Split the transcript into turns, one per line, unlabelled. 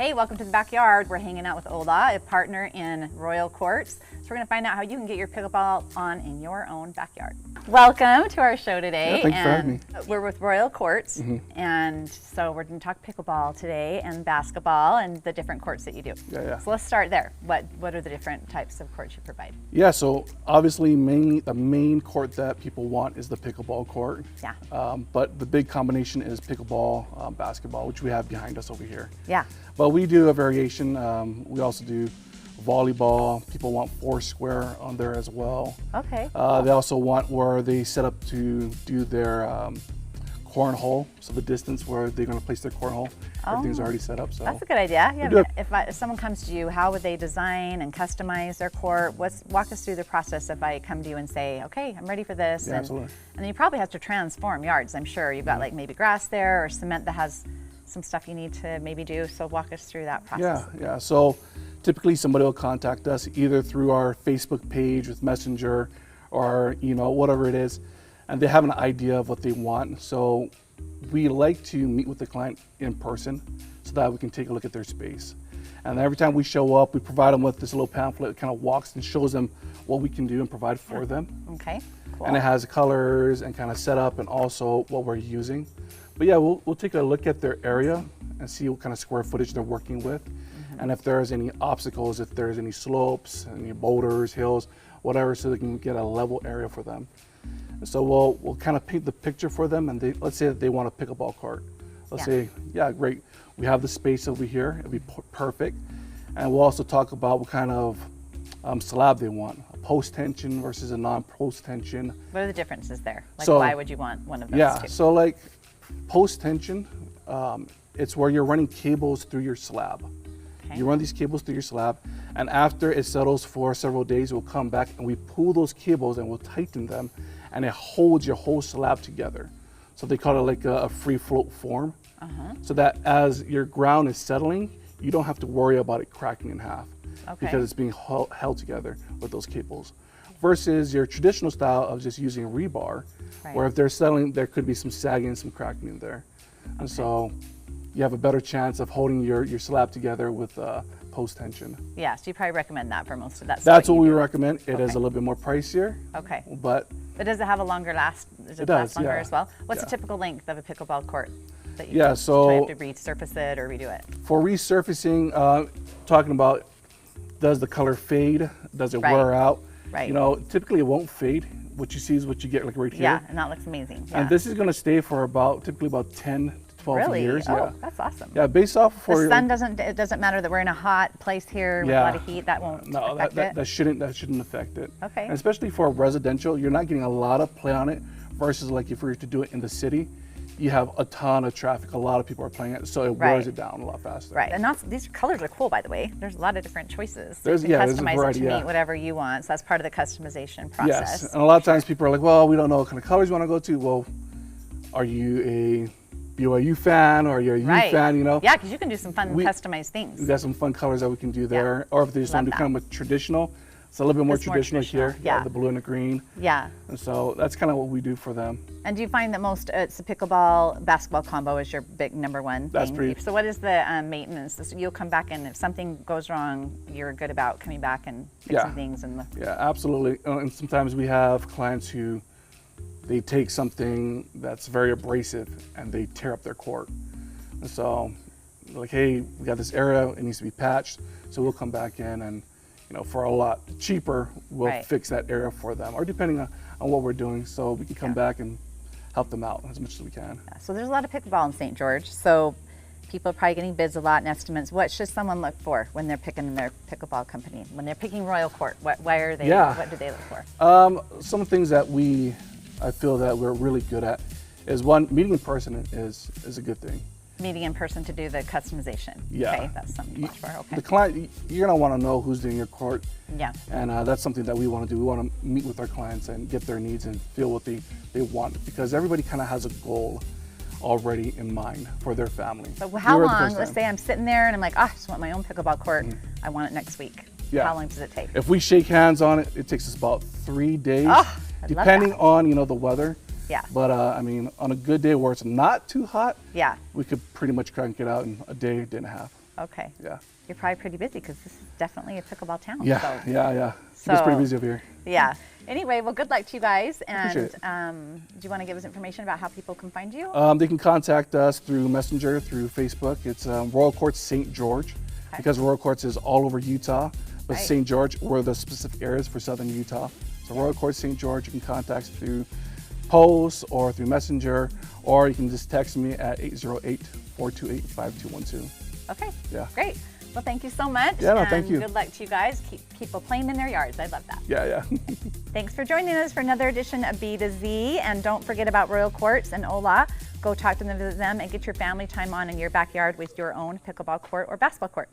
Hey, welcome to the backyard. We're hanging out with Ola, a partner in Royal Courts. So we're going to find out how you can get your pickleball on in your own backyard. Welcome to our show today.
Yeah, thanks for having me.
We're with Royal Courts, and so we're going to talk pickleball today and basketball and the different courts that you do.
Yeah.
So let's start there. What are the different types of courts you provide?
Yeah, so obviously the main court that people want is the pickleball court.
Yeah.
But the big combination is pickleball, basketball, which we have behind us over here.
Yeah.
But we do a variation. We also do volleyball. People want foursquare on there as well.
Okay.
They also want where they set up to do their cornhole, so the distance where they're going to place their cornhole. Everything's already set up. So
that's a good idea. Yeah. If someone comes to you, how would they design and customize their court? Walk us through the process if I come to you and say, okay, I'm ready for this.
Yeah, absolutely.
And then you probably have to transform yards, I'm sure. You've got like maybe grass there or cement that has some stuff you need to maybe do. So walk us through that process.
Yeah. So typically somebody will contact us either through our Facebook page with Messenger or, whatever it is, and they have an idea of what they want. So we like to meet with the client in person so that we can take a look at their space. And every time we show up, we provide them with this little pamphlet that kind of walks and shows them what we can do and provide for them.
Okay, cool.
And it has colors and kind of setup and also what we're using. But yeah, we'll take a look at their area and see what kind of square footage they're working with. And if there's any obstacles, if there's any slopes, any boulders, hills, whatever, so they can get a level area for them. And so we'll kind of paint the picture for them, and let's say that they want a pickleball court. Let's say, yeah, great, we have the space over here, it'll be perfect. And we'll also talk about what kind of slab they want, a post tension versus a non-post tension.
What are the differences there? Like,
so,
why would you want one of those two?
So like post tension, it's where you're running cables through your slab. Okay. You run these cables through your slab, and after it settles for several days, we'll come back and we pull those cables and we'll tighten them, and it holds your whole slab together. So they call it like a free float form, so that as your ground is settling, you don't have to worry about it cracking in half because it's being held together with those cables. Versus your traditional style of just using rebar, where if they're settling, there could be some sagging and some cracking in there. And so you have a better chance of holding your slab together with post tension.
Yeah, so you probably recommend that for most of that stuff.
That's what we recommend. It is a little bit more pricier.
Okay.
But
does it have a longer last? Does it last longer as well? What's the typical length of a pickleball court that you do?
So
you have to resurface it or redo it?
For resurfacing, talking about, does the color fade? Does it wear out?
Right.
Typically it won't fade. What you see is what you get, like right here.
Yeah, and that looks amazing. Yeah.
And this is going to stay for typically about 10 to 12 years.
Oh, that's awesome.
Yeah, based off
the sun it doesn't matter that we're in a hot place here with a lot of heat. That won't affect it.
That shouldn't affect it.
Okay.
And especially for residential, you're not getting a lot of play on it versus like if we were to do it in the city, you have a ton of traffic. A lot of people are playing it, so it wears it down a lot faster.
Right, and these colors are cool, by the way. There's a lot of different choices. So
there's
you can
there's a
customize
variety,
it to meet whatever you want. So that's part of the customization process.
Yes, and a lot of times people are like, well, we don't know what kind of colors you want to go to. Well, are you a BYU fan or are you a U fan?
Yeah, because you can do some fun customized things.
We got some fun colors that we can do there. Or if they just want to do kind of a traditional, it's a little bit more traditional here. Yeah, the blue and the green.
Yeah.
And so that's kind of what we do for them.
And do you find that it's a pickleball basketball combo is your big number one thing? So what is the maintenance? So you'll come back, and if something goes wrong, you're good about coming back and fixing things.
Yeah, absolutely. And sometimes we have clients who they take something that's very abrasive and they tear up their court. And so they're like, hey, we got this area, it needs to be patched. So we'll come back in and for a lot cheaper, we'll fix that area for them, or depending on what we're doing, so we can come back and help them out as much as we can.
Yeah, so there's a lot of pickleball in St. George, so people are probably getting bids a lot and estimates. What should someone look for when they're picking their pickleball company? When they're picking Royal Court, what do they look for?
Some things that I feel that we're really good at is one, meeting in person is a good thing.
Meeting in person to do the customization.
Yeah.
Okay, that's something to watch for. Okay.
The client, you're gonna want to know who's doing your court.
Yeah.
And that's something that we want to do. We want to meet with our clients and get their needs and feel what they want, because everybody kind of has a goal already in mind for their family.
So how long, let's say I'm sitting there and I'm like, I just want my own pickleball court. I want it next week. Yeah. How long does it take?
If we shake hands on it, it takes us about 3 days, depending on the weather.
Yeah.
But I mean, on a good day where it's not too hot,
yeah,
we could pretty much crank it out in a day and a half.
Okay.
Yeah.
You're probably pretty busy because this is definitely a pickleball town.
Yeah,
so.
yeah.
So,
it's pretty busy up here.
Yeah. Anyway, well, good luck to you guys. And
Appreciate it.
do you want to give us information about how people can find you?
They can contact us through Messenger, through Facebook. It's Royal Courts St. George, because Royal Courts is all over Utah, but St. George, we're the specific areas for southern Utah. So Royal Courts St. George, you can contact us through post or through Messenger, or you can just text me at 808-428-5212.
Okay.
Yeah.
Great. Well, thank you so much.
Yeah, no,
and
thank you.
Good luck to you guys. Keep people playing in their yards. I love that.
Yeah.
Thanks for joining us for another edition of B2Z. And don't forget about Royal Courts and Ola. Go talk to them, visit them, and get your family time on in your backyard with your own pickleball court or basketball court.